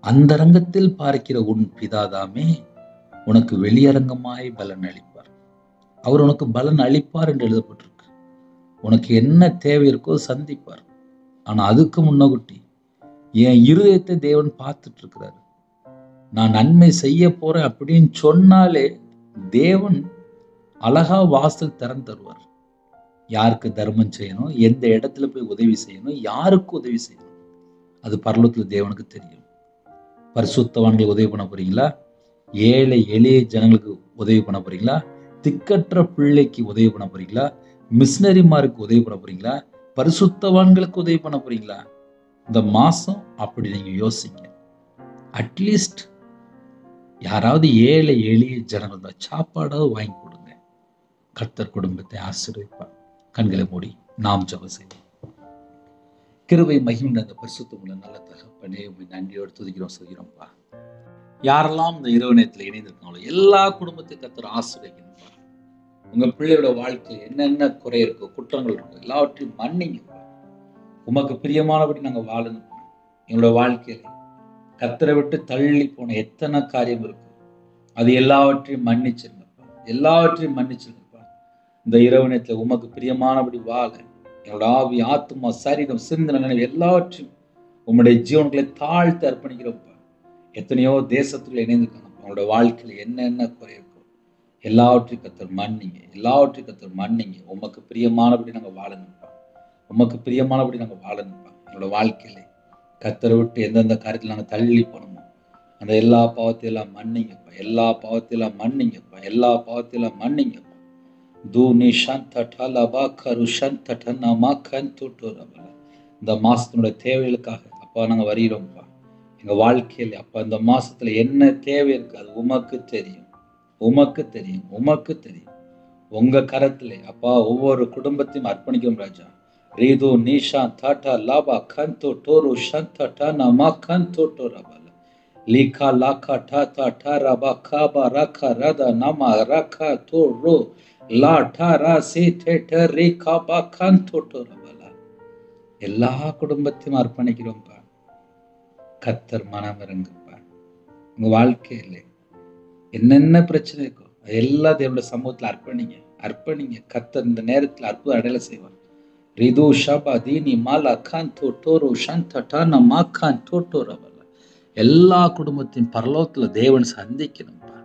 அந்த ரங்கத்தில் பார்க்கிற உன் பிதாதாமே உனக்கு வெளியரங்கமாய் பலன் அளிப்பார். அவர் உனக்கு பலன் அளிப்பார் என்று எழுதப்பட்டிருக்கு. உனக்கு என்ன தேவை இருக்கோ சந்திப்பார். ஆனா அதுக்கு முன்னகுட்டி என் இருதயத்தை தேவன் பார்த்துட்டு இருக்கிறாரு. நான் நன்மை செய்ய போறேன் அப்படின்னு சொன்னாலே தேவன் அழகா வாசல் திறந்து தருவார். யாருக்கு தர்மம் செய்யணும், எந்த இடத்துல போய் உதவி செய்யணும், யாருக்கு உதவி செய்யணும், அது பரலோகத்துல தேவனுக்கு தெரியும். பரிசுத்தவான்களுக்கு உதவி பண்ண போறீங்களா? ஏழை எளிய ஜனங்களுக்கு உதவி பண்ண போறீங்களா? திக்கற்ற பிள்ளைக்கு உதவி பண்ண போறீங்களா? மிஷினரிமாருக்கு உதவி பண்ண போறீங்களா? பரிசுத்தவான்களுக்கு உதவி பண்ண போறீங்களா? இந்த மாசம் அப்படி நீங்க யோசிங்க. அட்லீஸ்ட் யாராவது ஏழை எளிய ஜனங்கள் சாப்பாடாவது வாங்கி கொடுங்க. கர்த்தர் குடும்பத்தை ஆசீர்வதிப்பார். கண்களை மூடி நாம் ஜெபம் செய்வோம். கிருபை மகிமை அந்த பரிசுத்தமுள்ள நல்ல தகப்பனே, உம்மை நன்றியோடு துதிக்கிறோம் சொல்கிறோம்ப்பா. யாரெல்லாம் இந்த இரவு நேரத்தில் இணைந்திருக்காங்களோ எல்லா குடும்பத்தையும் கர்த்தர் ஆசீர்வதிக்கணும்ப்பா. உங்க பிள்ளையோட வாழ்க்கையில் என்னென்ன குறை இருக்கோ, குற்றங்கள் இருக்கோ, எல்லாவற்றையும் மன்னிங்கப்பா. உமக்கு பிரியமானபடி நாங்கள் வாழணும்ப்பா. எங்களோட வாழ்க்கையில கர்த்தரை விட்டு தள்ளி போன எத்தனை காரியம் இருக்கு, அது எல்லாவற்றையும் மன்னிச்சிருங்கப்பா. எல்லாவற்றையும் மன்னிச்சிருங்கப்பா. இந்த இரவு நேரத்தில் உமக்கு பிரியமானபடி வாழ என்னோட ஆவி, ஆத்மா, சரீரம், சிந்தனை எல்லாவற்றையும் உம்முடைய ஜீவன்களை தாழ்த்து அர்ப்பணிக்கிறோம்ப்பா. எத்தனையோ தேசத்துக்குள்ள இணைந்திருக்காங்க. அவங்களோட வாழ்க்கையில என்னென்ன குறை இருக்கோ எல்லாவற்றையும் கர்த்தர் மன்னிங்க. எல்லாவற்றையும் கர்த்தர் மன்னிங்க. உமக்கு பிரியமானபடி நாங்கள் வாழணும்ப்பா. உமக்கு பிரியமானபடி நாங்கள் வாழணும்ப்பா. எங்களோட வாழ்க்கையில கர்த்தரை விட்டு எந்தெந்த காரியத்தில் நாங்கள் தள்ளி போனோமோ அந்த எல்லா பாவத்தையெல்லாம் மன்னிங்கப்பா. எல்லா பாவத்தையெல்லாம் மன்னிங்கப்பா. எல்லா பாவத்தையெல்லாம் மன்னிங்கப்பா. இந்த மாசத்தினுடைய தேவைகளுக்காக அப்பா நாங்கள் வருகிறோம்ப்பா. எங்க வாழ்க்கையில அப்பா இந்த மாசத்துல என்ன தேவை இருக்கு அது உமக்கு தெரியும். உமக்கு தெரியும். உமக்கு தெரியும். உங்க கரத்திலே அப்பா ஒவ்வொரு குடும்பத்தையும் அர்ப்பணிக்கும் ராஜா. ரீது நீஷா தாட்டா லாபா கந்தோ டோரு சந்தா டானா கந்தோ டோரபல லீகா லாகா டாடா டாரபா காபா ரகா ரதா நமா ரகா டோரோ லா டாரா சி டேட்டர் ரீகா பா கந்தோ டோரபல. எல்லா குடும்பத்தையும் அர்ப்பணிக்கிறோம்ப்பா. கர்த்தர் மனம் இறங்குப்பா. உங்க வாழ்க்கையில என்னென்ன பிரச்சனை இருக்கோ அது எல்லா தேவனுடைய சமூகத்துல அர்ப்பணிங்க. அர்ப்பணிங்க. கர்த்தர் இந்த நேரத்தில் அற்புத அடையாளம் செய்வார். ரிது ஷபா தீனி மாலா காந்தோ டோரோ சந்தடானா மாகான் டோட்டோரபல. எல்லா குடும்பத்தையும் பரலோகத்துல தேவன் சந்திக்கணும்ப்பா.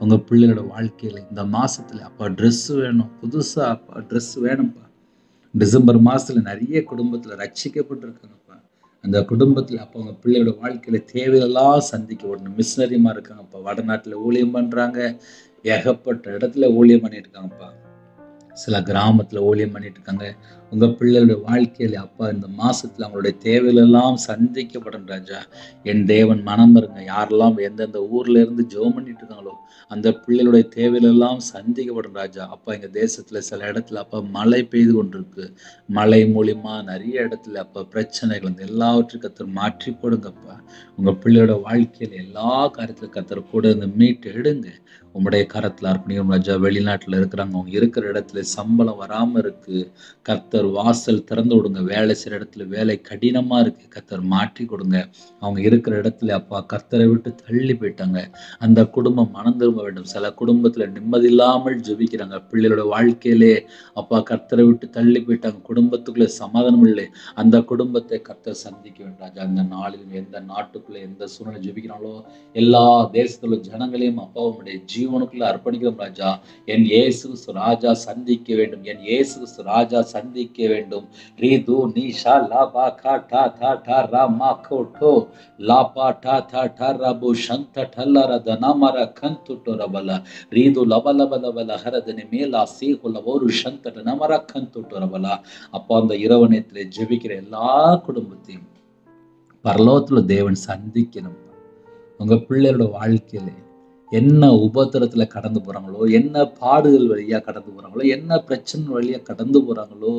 உங்க பிள்ளைகளோட வாழ்க்கையில இந்த மாசத்துல அப்பா ட்ரெஸ் வேணும், புதுசா அப்பா ட்ரெஸ் வேணும்ப்பா. டிசம்பர் மாசத்துல நிறைய குடும்பத்துல ரட்சிக்கப்பட்டிருக்காங்கப்பா. அந்த குடும்பத்துல அப்ப அவங்க பிள்ளையோட வாழ்க்கையில தேவையெல்லாம் சந்திக்க விடணும். மிஷினரிமா இருக்காங்கப்பா. வடநாட்டுல ஊழியம் பண்றாங்க. ஏகப்பட்ட இடத்துல ஊழியம் பண்ணிட்டு இருக்காங்கப்பா. சில கிராமத்துல ஊழியம் பண்ணிட்டு இருக்காங்க. உங்க பிள்ளைகளுடைய வாழ்க்கையில அப்பா இந்த மாசத்துல அவங்களுடைய தேவையெல்லாம் சந்திக்கப்படும் ராஜா. என் தேவன் மனம் இருங்க. யாரெல்லாம் எந்தெந்த ஊர்ல இருந்து ஜெபம் பண்ணிட்டு இருக்காங்களோ அந்த பிள்ளைகளுடைய தேவையெல்லாம் சந்திக்கப்படும் ராஜா. அப்பா எங்க தேசத்துல சில இடத்துல அப்பா மழை பெய்து கொண்டிருக்கு. மழை மூலியமா நிறைய இடத்துல அப்பா பிரச்சனைகள் வந்து எல்லாவற்றையும் கர்த்தர் மாற்றி போடுங்கப்பா. உங்க பிள்ளையோட வாழ்க்கையில எல்லா காரியத்திலும் கர்த்தர் கூட இருந்து மீட்டு எடுங்க. உம்முடைய கரத்துல அர்ப்பணிக்கும் ராஜா. வெளிநாட்டுல இருக்கிறாங்க. அவங்க இருக்கிற இடத்துல சம்பளம் வராம இருக்கு. கர்த்தர் வாசல் திறந்து விடுங்க. வேலை செய்யற இடத்துல வேலை கடினமா இருக்கு. கர்த்தர் மாற்றி கொடுங்க. அவங்க இருக்கிற இடத்துல அப்பா கர்த்தரை விட்டு தள்ளி போயிட்டாங்க. அந்த குடும்பம் மனம் திரும்ப வேண்டும். சில குடும்பத்துல நிம்மதி இல்லாமல் ஜெபிக்கிறாங்க. பிள்ளைகளோட வாழ்க்கையிலே அப்பா கர்த்தரை விட்டு தள்ளி போயிட்டாங்க. குடும்பத்துக்குள்ள சமாதானம் இல்லை. அந்த குடும்பத்தை கர்த்தர் சந்திக்க வேண்டும் ராஜா. அந்த நாளிலும் எந்த நாட்டுக்குள்ள எந்த சூழ்நிலை ஜெபிக்கிறாங்களோ எல்லா தேசத்துல ஜனங்களையும் அப்பா உம்முடைய ஜீவனுக்குள்ள அர்ப்பணிக்கிறோம் ராஜா. என் இயேசு கிறிஸ்து ராஜா சந்திக்க வேண்டும். என் இயேசு கிறிஸ்து ராஜா சந்திக்க வேண்டும். ரீது நீஷா லாபா கா டா டா டா ரா மா கோ டோ லாபா டா டா டா ரபு சந்த டல்லர தனமர கந்து டோரபல ரீது லப லப லப லஹரதனி மேலா சீகுல ஒரு சந்த நமர கந்து டோரபல. அப்பா அந்த இரவு நேரத்திலே ஜெபிக்கிற எல்லா குடும்பத்தையும் பரலோகத்துல தேவன் சந்திக்கணும். உங்க பிள்ளையோட வாழ்க்கையில என்ன உபத்திரத்துல கடந்து போறாங்களோ, என்ன பாடுகள் வழியா கடந்து போறாங்களோ, என்ன பிரச்சனை வழியா கடந்து போறாங்களோ,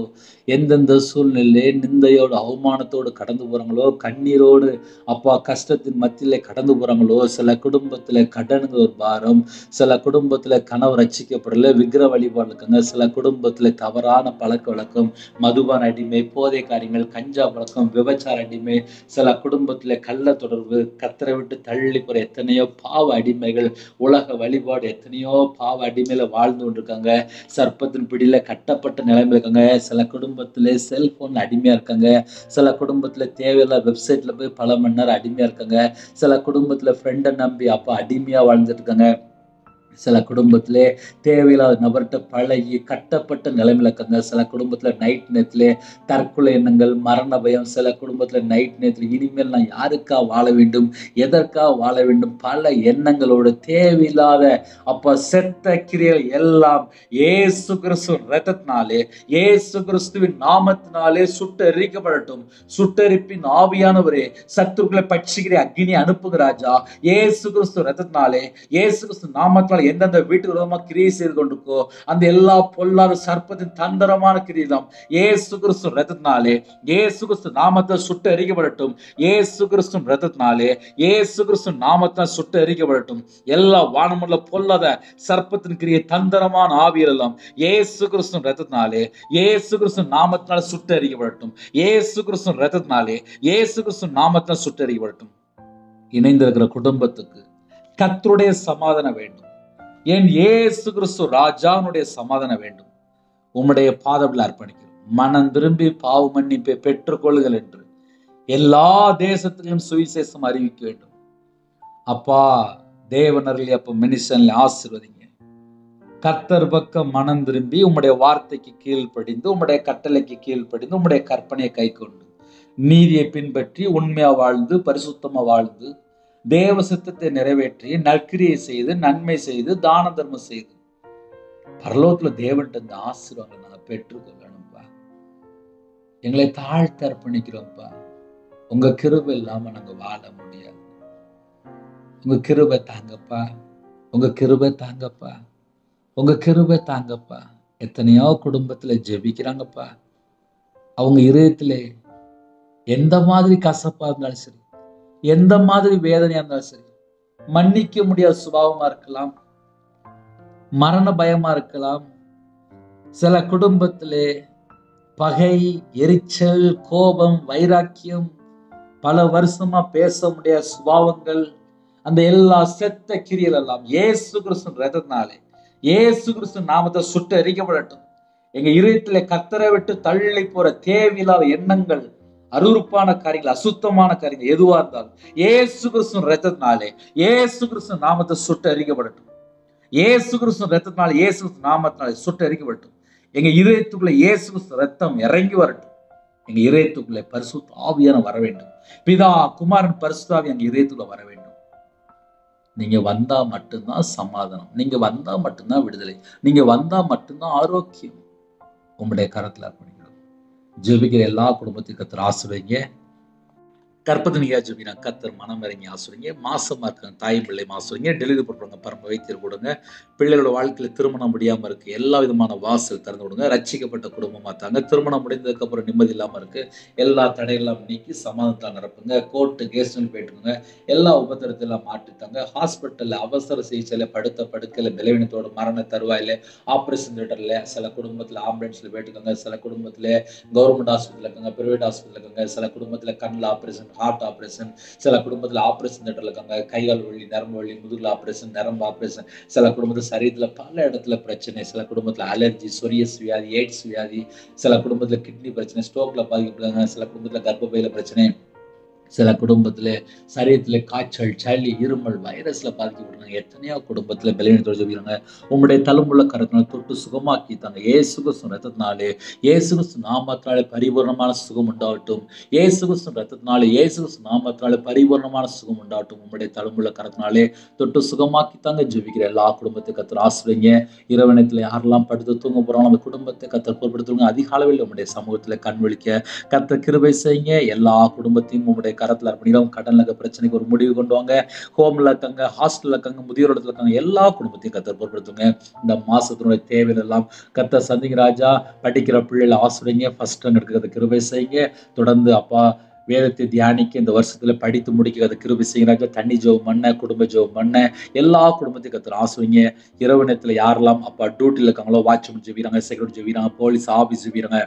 எந்தெந்த சூழ்நிலை நிந்தையோட அவமானத்தோடு கடந்து போறாங்களோ, கண்ணீரோடு அப்பா கஷ்டத்தின் மத்தியில கடந்து போறாங்களோ, சில குடும்பத்துல கடனுங்க ஒரு பாரம், சில குடும்பத்துல கனவு ரட்சிக்கப்படல, விக்கிர வழிபாடு இருக்காங்க, சில குடும்பத்துல தவறான பழக்க வழக்கம், மதுபான அடிமை, போதை காரியங்கள், கஞ்சா பழக்கம், விபச்சார அடிமை, சில குடும்பத்துல கள்ள தொடர்பு, கர்த்தரை விட்டு தள்ளி போற எத்தனையோ பாவ அடிமைகள், உலக வழிபாடு எத்தனையோ பாவ அடிமையில வாழ்ந்து கொண்டிருக்காங்க. சர்ப்பத்தின் பிடியில கட்டப்பட்ட நிலைமையில இருக்காங்க. சில குடும்பத்துல செல்போன் அடிமையா இருக்காங்க. சில குடும்பத்துல தேவையில்ல வெப்சைட்ல போய் பல மணி நேரம் அடிமையா இருக்காங்க. சில குடும்பத்துல ஃப்ரெண்டை நம்பி அப்ப அடிமையா வாழ்ந்துட்டு இருக்காங்க. சில குடும்பத்திலே தேவையில்லாத நபர்கிட்ட பழகி கட்டப்பட்ட நிலைமையில இருக்காங்க. சில குடும்பத்துல நைட் நேரத்திலே தற்கொலை எண்ணங்கள், மரண பயம். சில குடும்பத்துல நைட் நேரத்தில் இனிமேல் நான் யாருக்கா வாழ வேண்டும், எதற்காக வாழ வேண்டும், பல எண்ணங்களோடு தேவையில்லாத செத்த கிரியைகள் எல்லாம் இயேசு கிறிஸ்துவின் இரத்தத்தினாலே, இயேசு கிறிஸ்துவின் நாமத்தினாலே சுட்டெரிக்கப்படட்டும். சுட்டெரிப்பின் ஆவியானவரே, சத்துருக்களை பட்சிக்கிற அக்னி அனுப்புங்க ராஜா. இயேசு கிறிஸ்து இரத்தத்தினாலே, இயேசு கிறிஸ்து நாமத்தினால எந்தெந்த வீட்டுக்கு விரோதமா கிரியை செய்து கொண்டிருக்கோ அந்த எல்லா பொல்லாத சர்ப்பத்தின் தந்திரமான கிரீடம் இயேசு கிறிஸ்து இரத்தத்தினாலே, இயேசு கிறிஸ்து நாமத்தை சுட்டு எரிக்கப்படட்டும். இயேசு கிறிஸ்து இரத்தத்தினாலே, இயேசு கிறிஸ்து நாமத்தை சுட்டு எரிக்கப்படட்டும். எல்லா வானமுள்ள பொல்லாத சர்ப்பத்தின் கிரியை தந்திரமான ஆவியல் எல்லாம் இயேசு கிறிஸ்து இரத்தத்தினாலே, இயேசு கிறிஸ்து நாமத்தினால சுட்டு எரிக்கப்படட்டும். இயேசு கிறிஸ்து இரத்தத்தினாலே, இயேசு கிறிஸ்து நாமத்தினால சுட்டு எரிக்கப்படட்டும். இணைந்திருக்கிற குடும்பத்துக்கு கர்த்தருடைய சமாதானம் வேண்டும். என் இயேசு கிறிஸ்து ராஜாவுடைய சமாதானம் வேண்டும். உம்முடைய பாதத்தில் அர்ப்பணிக்கிறோம். மனம் திரும்பி பாவ மன்னிப்பை பெற்றுக்கொள்ளுங்கள் என்று எல்லா தேசத்திலும் சுவிசேஷம் அறிவிக்க வேண்டும். அப்பா தேவனர்களை அப்ப மினிஷன்ல ஆசீர்வதிங்க. கர்த்தர் பக்கம் மனம் திரும்பி உம்முடைய வார்த்தைக்கு கீழ்ப்படிந்து, உம்முடைய கட்டளைக்கு கீழ்ப்படிந்து, உம்முடைய கற்பனையை கை கொண்டு நீதியை பின்பற்றி உண்மையா வாழ்ந்து பரிசுத்தமா வாழ்ந்து தேவ சித்தத்தை நிறைவேற்றி நற்கிரியை செய்து நன்மை செய்து தான தர்மம் செய்து பரலோகத்துல தேவன்ட்ட இந்த ஆசீர்வாதங்களை நாங்க பெற்றுக்கொள்ளணும்ப்பா. எங்களை தாழ்த்த அர்ப்பணிக்கிறோம்ப்பா. உங்க கிருபை இல்லாம நாங்க வாழ முடியாது. உங்க கிருபை தாங்கப்பா, உங்க கிருபை தாங்கப்பா, உங்க கிருபை தாங்கப்பா. எத்தனையோ குடும்பத்துல ஜெபிக்கிறாங்கப்பா. அவங்க இதயத்திலே எந்த மாதிரி கசப்பா இருந்தாலும் சரி, எந்த மாதிரி வேதனையா இருந்தாலும் சரி, மன்னிக்க முடியாத சுபாவமா இருக்கலாம், மரண பயமா இருக்கலாம். சில குடும்பத்திலே பகை, எரிச்சல், கோபம், வைராக்கியம், பல வருஷமா பேச முடியாத சுபாவங்கள், அந்த எல்லா செத்த கிரியல் எல்லாம் இயேசு கிறிஸ்து இரத்தத்தினாலே, இயேசு கிறிஸ்து நாமத்தை சுட்டு எரிக்கப்படட்டும். எங்க இதயத்திலே கர்த்தரை விட்டு தள்ளி போற தேவையில்லாத எண்ணங்கள், அருவருப்பான காரியங்கள், அசுத்தமான காரியங்கள் எதுவா இருந்தாலும் இயேசு கிறிஸ்து இரத்தத்தினாலே, இயேசு கிறிஸ்து நாமத்தை சுட்டு எரிக்கப்படட்டும். இயேசு கிறிஸ்து இரத்தத்தினாலே, இயேசு கிறிஸ்து நாமத்தினாலே சுட்டு எரிக்கப்படட்டும். எங்க இதயத்துக்குள்ள இயேசு கிறிஸ்து ரத்தம் இறங்கி வரட்டும். எங்க இதயத்துக்குள்ள பரிசுத்த ஆவியான வர வேண்டும். பிதா குமாரன் பரிசுத்த ஆவி எங்க இதயத்துக்குள்ள வர வேண்டும். நீங்க வந்தா மட்டும்தான் சமாதானம், நீங்க வந்தா மட்டும்தான் விடுதலை, நீங்க வந்தா மட்டும்தான் ஆரோக்கியம். உங்களுடைய கரத்துல அர்ப்பணிக்கிறோம். ஜெபிக்கிற எல்லா குடும்பத்தையும் கர்த்தர் ஆசீர்வதிங்க. கற்பதனியா ஜெபினா கர்த்தர் மனம் இறங்கி ஆசீர்வதிங்க. மாசமா இருக்காங்க தாய் பிள்ளை ஆசீர்வதிங்க. டெலிவரி பண்றவங்க பரம வைத்தியர் கொடுங்க. பிள்ளைகளோட வாழ்க்கையில திருமணம் முடியாம இருக்கு, எல்லா விதமான வாசல் திறந்து கொடுங்க. ரட்சிக்கப்பட்ட குடும்பமா தாங்க. திருமணம் முடிந்ததுக்கு அப்புறம் நிம்மதி இல்லாம இருக்கு, எல்லா தடையெல்லாம் நீக்கி சமாதானத்தால் நிரப்புங்க. கோர்ட்டு கேஸ்ன்னு போயிட்டுங்க, எல்லா உபத்திரத்தெல்லாம் மாற்றித்தாங்க. ஹாஸ்பிட்டல்ல அவசர சிகிச்சையில படுத்த படுக்கையில பலவீனத்தோட மரண தருவாயில ஆப்ரேஷன் தியேட்டர்ல, சில குடும்பத்துல ஆம்புலன்ஸ்ல போயிட்டுருக்காங்க, சில குடும்பத்துல கவர்மெண்ட் ஹாஸ்பிட்டல் இருக்காங்க, பிரைவேட் ஹாஸ்பிட்டல் இருக்காங்க, சில குடும்பத்துல கண்ணில் ஆப்ரேஷன், ஹார்ட் ஆப்ரேஷன், சில குடும்பத்துல ஆப்ரேஷன் தியேட்டர்ல இருக்காங்க, கைகால் வலி, நரம்பு வலி, முதுகுல ஆப்ரேஷன், நரம்பு ஆப்ரேஷன், சில குடும்பத்துல சரீரத்துல பல இடத்துல பிரச்சனை, சில குடும்பத்துல அலர்ஜி, சொரியஸ் வியாதி, எய்ட்ஸ் வியாதி, சில குடும்பத்துல கிட்னி பிரச்சனை, ஸ்ட்ரோக்ல பாதிக்கப்படுறாங்க, சில குடும்பத்துல கர்ப்பப்பையில பிரச்சனை, சில குடும்பத்துல சரீரத்துல காய்ச்சல், சளி, இருமல், வைரஸ்ல பாதிக்கப்படுறாங்க. எத்தனையோ குடும்பத்துல பலவீனத்தோடு ஜெபிக்கிறாங்க. உங்களுடைய தழும்புள்ள கரத்தினால தொட்டு சுகமாக்கித்தாங்க. இயேசு கிறிஸ்து ரத்தத்தினாலே, இயேசு கிறிஸ்து நாமத்தினாலே பரிபூர்ணமான சுகம் உண்டாகட்டும். இயேசு கிறிஸ்து ரத்தத்தினாலே, இயேசு கிறிஸ்து நாமத்தினாலே பரிபூர்ணமான சுகம் உண்டாகட்டும். உங்களுடைய தழும்புள்ள கரத்தினாலே தொட்டு சுகமாக்கித்தாங்க. ஜெபிக்கிற எல்லா குடும்பத்தை கர்த்தர் ஆசீர்வதிங்க. இரவு நேரத்துல யாரெல்லாம் படுத்து தூங்க போறாங்களோ அந்த குடும்பத்தை கர்த்தர் பொறுப்படுத்துங்க. அதிகாலையில் உங்களுடைய சமூகத்துல கண் விழிக்க கர்த்தர் கிருபை செய்யுங்க. எல்லா குடும்பத்தையும் உங்களுடைய கரத்துல அர்ப்பணிக்கிறோம். கடன்ல இருக்க பிரச்சனைக்கு ஒரு முடிவு கொண்டு வாங்க. ஹோம்ல இருக்காங்க, ஹாஸ்டல்ல இருக்காங்க, முதியோர் இடத்துல இருக்காங்க, எல்லா குடும்பத்தையும் கர்த்தர் பொறுப்படுத்துங்க. இந்த மாசத்தினுடைய தேவைகள் எல்லாம் கர்த்தர் சந்திங்க ராஜா. படிக்கிற பிள்ளைகளை ஆசிரியங்க, ஃபர்ஸ்ட் ரேங்க் எடுக்கிறது கிருபை செய்யுங்க. தொடர்ந்து அப்பா வேதத்தை தியானிக்க இந்த வருஷத்துல படித்து முடிக்கிறது கிருபை செய்கிறாங்க. தண்ணி ஜெபம் பண்ண, குடும்ப ஜெபம் பண்ண, எல்லா குடும்பத்தையும் கர்த்தர் ஆசிரியங்க. இரவு நேரத்துல யாரெல்லாம் அப்பா டியூட்டில இருக்காங்களோ, வாட்ச்மேன் ஜெபிக்கிறாங்க, செக்யூரிட்டி ஜெபிக்கிறாங்க, போலீஸ் ஆபீஸ் ஜெபிக்கிறாங்க,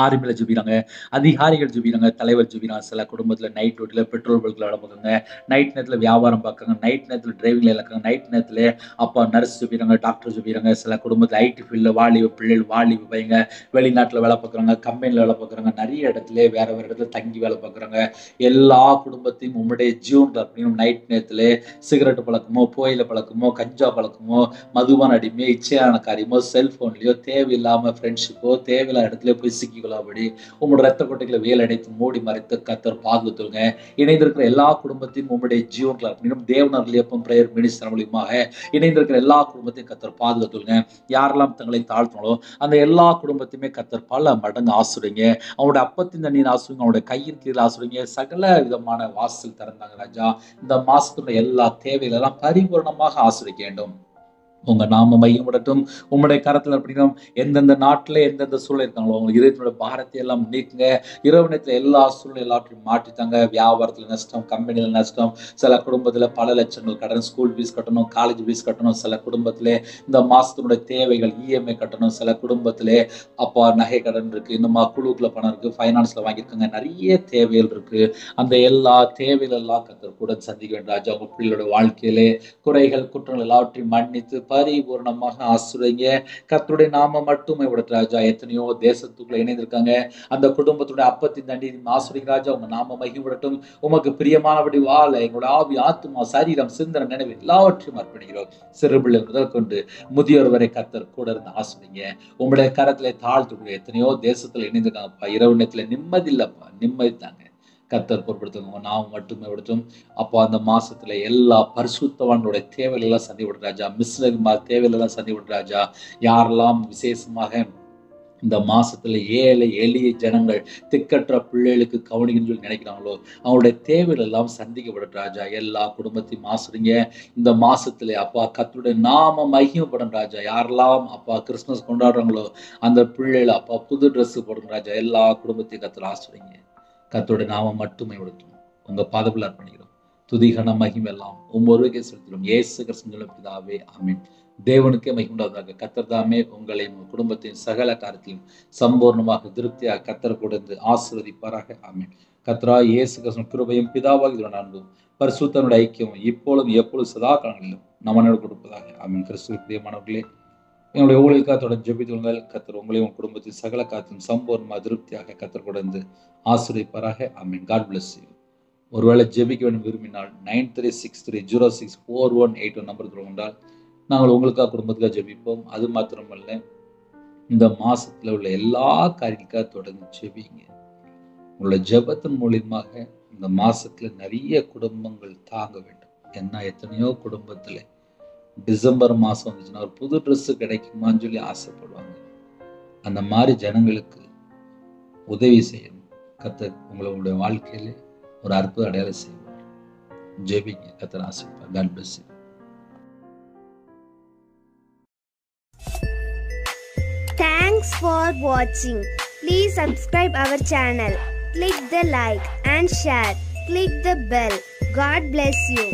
ஆர்மியில ஜெபிக்கிறாங்க, அதிகாரிகள் ஜெபிக்கிறாங்க, தலைவர் ஜெபிக்கிறாங்க. சில குடும்பத்துல நைட் டியூட்டில பெட்ரோல் பங்க்ல வேலை பார்க்குறாங்க, நைட் நேரத்துல வியாபாரம் பார்க்குறாங்க, நைட் நேரத்துல டிரைவிங்ல இருக்காங்க, நைட் நேரத்துல அப்பா நர்ஸ் ஜெபிக்கிறாங்க, டாக்டர் ஜெபிக்கிறாங்க. சில குடும்பத்துல ஐடி ஃபீல்ட்ல வாலிப பிள்ளைகள், வாலிப பையங்க வெளிநாட்டுல வேலை பார்க்குறாங்க, கம்பெனில வேலை பார்க்குறாங்க, நிறைய இடத்துல வேற வேற இடத்துல தங்கி வேலை பார்க்குறாங்க. எல்லா குடும்பத்தையும் உம்முடைய ஜீவன்ல அப்படின்னு நைட் நேரத்துல சிகரெட் பழக்கமோ, புகையில பழக்கமோ, கஞ்சா பழக்கமோ, மதுபான அடிமையோ, இச்சையான காரியமோ, செல்போன்லயோ, தேவையில்லாம ஃப்ரெண்ட்ஷிப்போ, தேவையில்லாத இடத்துல போய் சிக்கிக்கொள்ளாபடி உங்களோட ரத்த கொட்டைகளை வேல் அடைத்து மூடி மறைத்து கத்தர் பாதுகாத்துங்க. இணைந்திருக்கிற எல்லா குடும்பத்தையும் உங்களுடைய ஜீவன்களா இருக்கணும். தேவனர்லியப்பம் பிரேயர் மினிஸ்டர் மூலியமாக இணைந்திருக்கிற எல்லா குடும்பத்தையும் கத்தர் பாதுகாத்துங்க. யாரெல்லாம் தங்களை தாழ்த்தனோ அந்த எல்லா குடும்பத்தையுமே கத்தர் பல மடங்கு ஆசிரியங்க. அவனுடைய அப்பத்தின் தண்ணீர் ஆசிரியங்க, அவனுடைய கையின் கீழ் ஆசிரியங்க. சகல விதமான வாசல் திறந்தாங்க ராஜா. இந்த மாசத்துடைய எல்லா தேவைகள் எல்லாம் பரிபூர்ணமாக ஆசிரிக்க வேண்டும். உங்க நாம மையப்படட்டும். உங்களுடைய கரத்துல அப்படின்னா எந்தெந்த நாட்டுல எந்தெந்த சூழ்நிலை இருக்காங்களோ உங்களுக்கு இதயத்தினுடைய பாரத்தை எல்லாம் நீக்குங்க. இரவு நேரத்துல எல்லா சூழ்நிலை எல்லாத்தையும் மாற்றித்தாங்க. வியாபாரத்துல நஷ்டம், கம்பெனில நஷ்டம், சில குடும்பத்துல பல லட்சங்கள் கடன், ஸ்கூல் ஃபீஸ் கட்டணும், காலேஜ் ஃபீஸ் கட்டணும், சில குடும்பத்திலே இந்த மாசத்தினுடைய தேவைகள் இஎம்ஐ கட்டணும், சில குடும்பத்திலே அப்பா நகை கடன் இருக்கு, இன்னுமா குழுக்குள்ள பணம் இருக்கு, ஃபைனான்ஸ்ல வாங்கியிருக்காங்க, நிறைய தேவைகள் இருக்கு. அந்த எல்லா தேவைகள் எல்லாம் கத்தர் கூட சந்திக்க வேண்டும் ராஜா. உங்க பிள்ளையோட வாழ்க்கையிலே குறைகள் குற்றங்கள் எல்லாவற்றையும் மன்னித்து பரிபூர்ணமாக ஆசிரியங்க. கர்த்தருடைய நாம மட்டுமே விட ராஜா. எத்தனையோ தேசத்துக்குள்ள இணைந்திருக்காங்க, அந்த குடும்பத்துடைய அப்பத்தின் தண்டி ஆசிரியங்க ராஜா. உங்க நாம மகிழ்விடட்டும். உமக்கு பிரியமானபடி வாழ எங்களோட ஆவி, ஆத்மா, சரீரம், சிந்தனை, நினைவு எல்லாவற்றையும் அர்ப்பணிக்கிறோம். சிறு பிள்ளை முதல் கொண்டு முதியோர் வரை கர்த்தர் கூட இருந்து ஆசிரியங்க. உங்களுடைய கரத்துல தாழ்த்துடைய எத்தனையோ தேசத்துல இணைந்திருக்காங்கப்பா. இரவு நேரத்துல நிம்மதி இல்லப்பா, நிம்மதி தாங்க. கர்த்தர் பொருட்படுத்துங்க. நாம் மட்டுமே விடுத்தும் அப்போ அந்த மாசத்துல எல்லா பரிசுத்தவான்களுடைய தேவைகள் எல்லாம் சந்தி விடு ராஜா. மிஸ்னரிமார் தேவைகள் எல்லாம் சந்தி விடு ராஜா. யாரெல்லாம் விசேஷமாக இந்த மாசத்துல ஏழை எளிய ஜனங்கள் திக்கற்ற பிள்ளைகளுக்கு கவனிக்கணும்னு சொல்லி நினைக்கிறாங்களோ அவங்களுடைய தேவைகள் எல்லாம் சந்திக்கப்படும் ராஜா. எல்லா குடும்பத்தையும் ஆசிரிங்க. இந்த மாசத்துல அப்பா கர்த்தருடைய நாம மகிமைப்படும் ராஜா. யாரெல்லாம் அப்பா கிறிஸ்துமஸ் கொண்டாடுறாங்களோ அந்த பிள்ளைகள் அப்பா புது ட்ரெஸ் போடும் ராஜா. எல்லா குடும்பத்தையும் கர்த்தர் ஆசிரிங்க. கர்த்தருடைய நாமம் மட்டுமே விடுத்தும் உங்க பாதத்தில் அர்ப்பணிக்கிறோம். துதிகன மகிமை எல்லாம் ஒவ்வொருவருக்கே செலுத்திடும். இயேசு கிறிஸ்துவின் பிதாவே ஆமென். தேவனுக்கே மகிமையுண்டாவதாக. கர்த்தர் தாமே உங்களையும் உங்கள் குடும்பத்தின் சகல காரியத்திலும் சம்பூர்ணமாக திருப்தியாக கர்த்தர் கொடுத்து ஆசீர்வதிப்பாராக. ஆமென். கர்த்தராகிய இயேசு கிறிஸ்துவின் கிருபையும் பிதாவாகிய அன்பும் பரிசுத்தனுடைய ஐக்கியமும் இப்பொழுதும் எப்பொழுதும் சதா காலங்களிலும் நம்மனோடு கொடுப்பதாக. ஆமென். கிறிஸ்துவுக்கு பிரியமானவர்களே, என்னுடைய ஊழியர்களுக்காக தொடர்ந்து ஜெபித்துள்ளால் கர்த்தர் உங்களையும் உங்கள் குடும்பத்தின் சகல காரியத்திலும் சம்பூர்ணமாக திருப்தியாக கர்த்தர் கொடுத்து ஆசீர்வதிப்பாராக. ஆமென். God bless you. ஒருவேளை ஜெபிக்க வேண்டும் விரும்பினால் 9363064181 நம்பர் கொண்டால் நாங்கள் உங்களுக்காக குடும்பத்துக்காக ஜெபிப்போம். அது மாத்திரமல்ல, இந்த மாசத்துல உள்ள எல்லா காரியங்களுக்காக தொடர்ந்து ஜெபிங்க. உங்களோட ஜெபத்தின் மூலியமாக இந்த மாசத்துல நிறைய குடும்பங்கள் தாங்க வேண்டும். ஏன்னா எத்தனையோ குடும்பத்துல டிசம்பர் மாசம் வந்துச்சுன்னா ஒரு புது ட்ரெஸ் கிடைக்குமான்னு சொல்லி ஆசைப்படுவாங்க. அந்த மாதிரி ஜனங்களுக்கு உதவி செய்யணும். கர்த்தர் உங்களுடைய வாழ்க்கையில ஒரு அற்புத அடையாளம் செய்வார். ஜெபிங்க. கர்த்தர் ஆசீர்வதிப்பார். God bless you. Thanks for watching. Please subscribe our channel. Click the like and share. Click the bell. God bless you.